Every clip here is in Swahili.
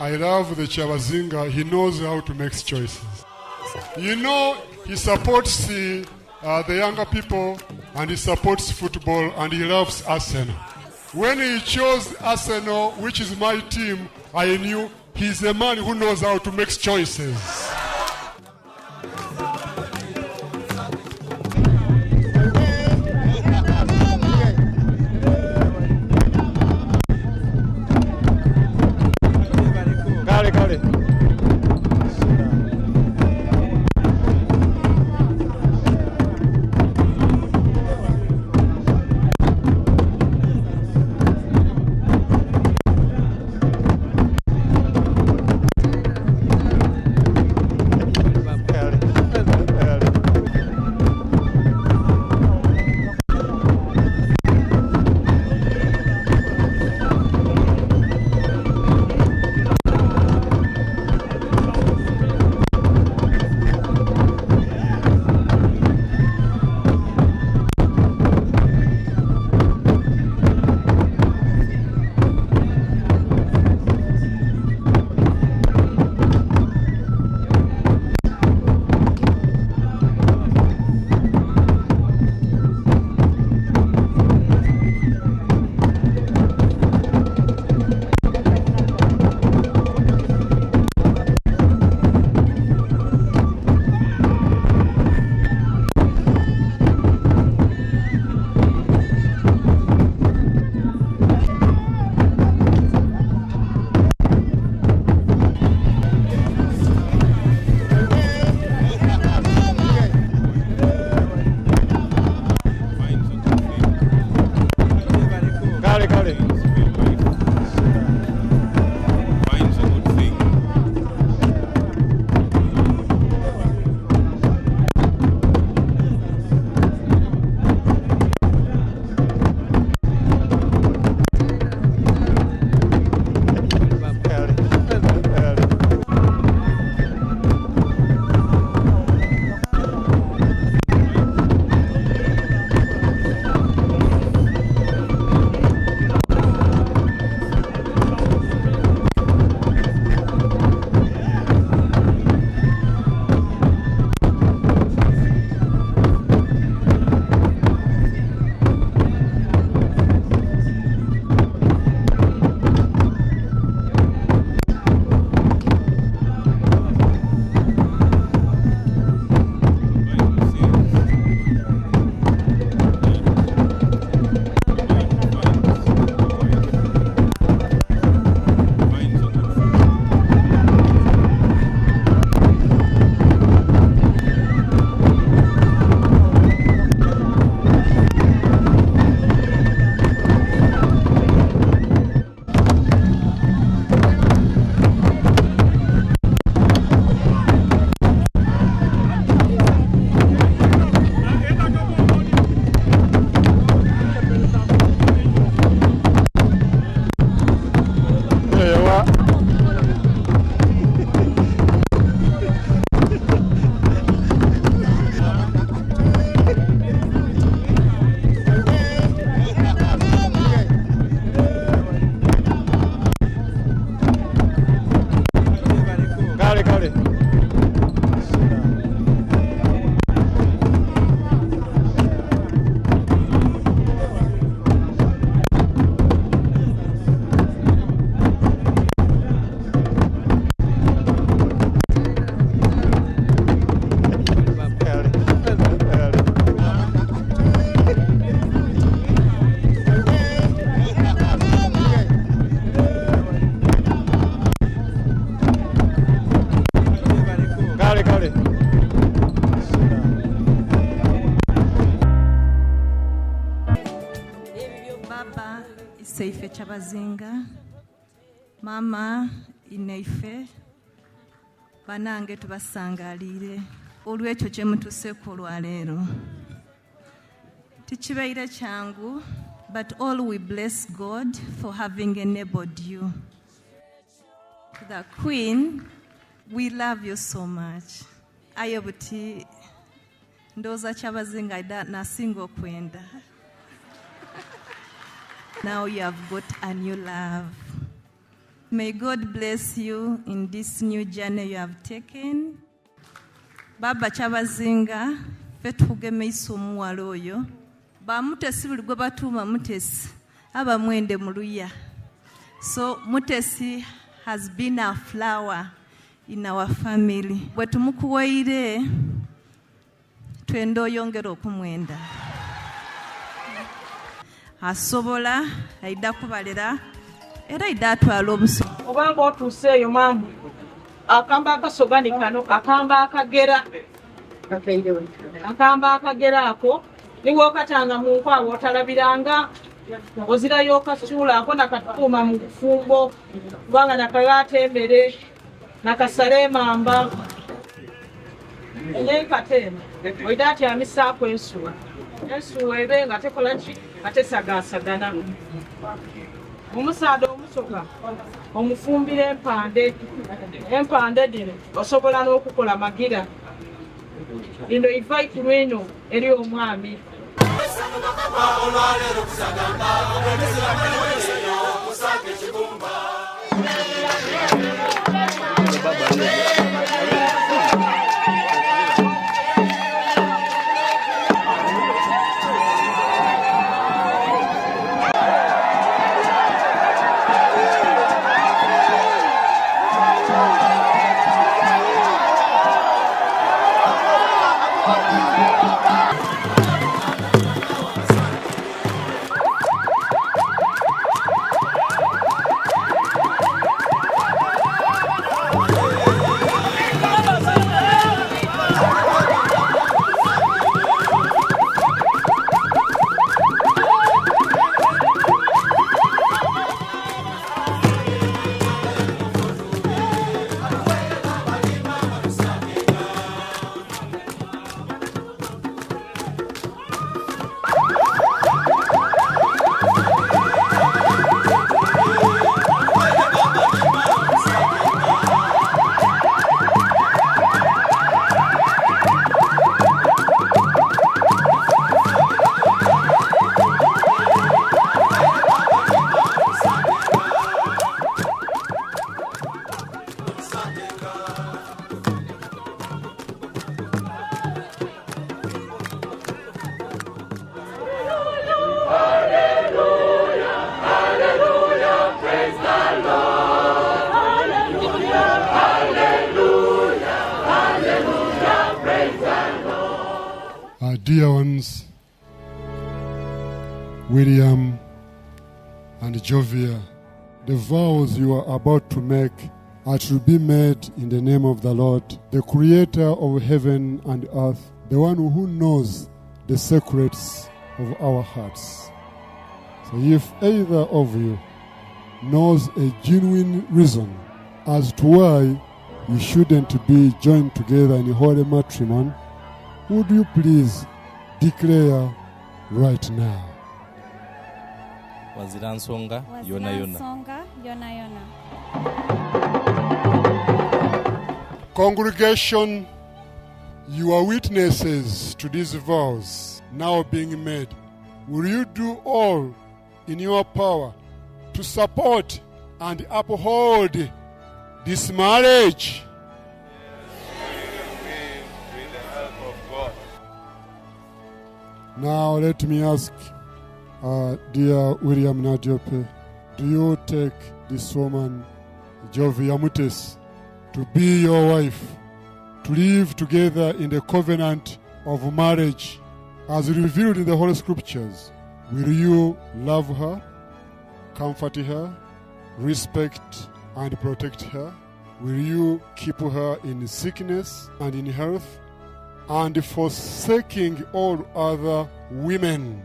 I love the Kyabazinga. He knows how to make choices. You know, he supports the younger people, and he supports football, and he loves Arsenal. When he chose Arsenal, which is my team, I knew he's a man who knows how to make choices. Kyabazinga, Mama Ineife, banange tubasangalire olwekyo kye mutuseeko olwaleero. Tikibeire kyangu, but all we bless God for having enabled you. To the Queen, we love you so much. Ayobuti ndoza Kyabazinga ida nasingo kwenda. Now you have got a new love. May God bless you in this new journey you have taken. Baba Kyabazinga, fetukugeme iso omuwala oyo. Ba Mutesi buli gwe batuuma Mutesi, aba mwende muluya. So Mutesi has been a flower in our family. Bwe tumukuwaire, twenda oyongera okumwenda. Asobola, aida kubalera, era aida atwala obusoga. Obanga otuuseeyo maama, akamba akasoga ni kano, akamba akagera. Akamba akagera ako, niwo okatanga mu nkwawa otalabiranga, ozirayo okasuula ako nakatuuma mu kufumbo, kubanga nakalaata emmere, nakasala emamba. Enyekatema, oida atyamisaako ensuwa. Ensuwa ebe nga tekola ki, nga tesagaasagana. Omusaada omusoga, omufumbira empande. Empande dino, osobola n'okukola magira. Lino invite lweno eri omwami. Dear ones, William and Jovia, the vows you are about to make are to be made in the name of the Lord, the creator of heaven and earth, the one who knows the secrets of our hearts. So if either of you knows a genuine reason as to why you shouldn't be joined together in holy matrimony, would you please declare right now? Wazira nsonga yona yona. Congregation, you are witnesses to these vows now being made. Will you do all in your power to support and uphold this marriage? Now let me ask, dear William Nadiope, do you take this woman, Jovia Mutesi, to be your wife, to live together in the covenant of marriage as revealed in the Holy Scriptures? Will you love her, comfort her, respect and protect her? Will you keep her in sickness and in health, and forsaking all other women,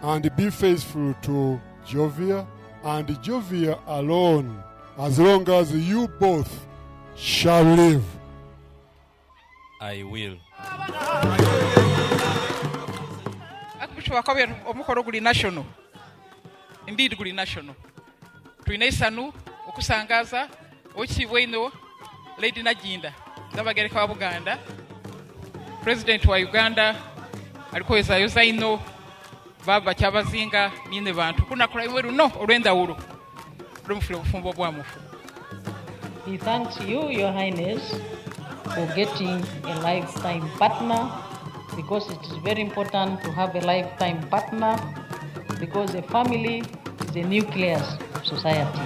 and be faithful to Jovia and Jovia alone, as long as you both shall live? I will. Archbishop omukoro guli national. Indeed guli national. Tuina isanu okusangaza okibweno Lady Najinda Zabagereka wa Buganda, President wa Uganda alikoza yozaino baba Kyabazinga n'Inhebantu kuna kula no olwenda ulo lumufule bufumbo bwamufu. He thanks you, Your Highness, for getting a lifetime partner, because it is very important to have a lifetime partner, because a family is a nucleus of society.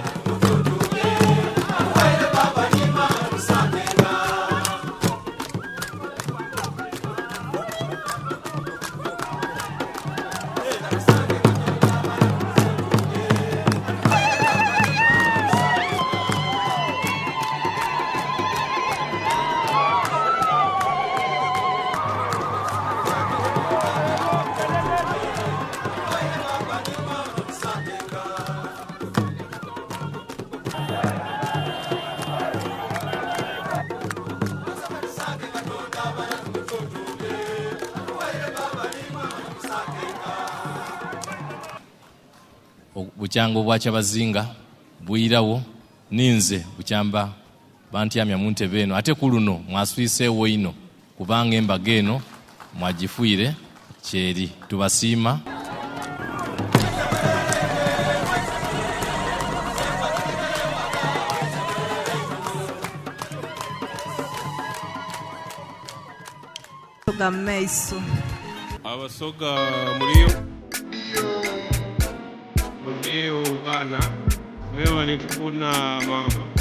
Bucyango bwa Kyabazinga buyirawo ninze bukyamba bantyamya mu ntebe eno ate ku luno mwaswiseewo ino kubanga embaga eno mwagifuire kyeri tubasiima. Abasoga muliyo bana wewe walikufuna mama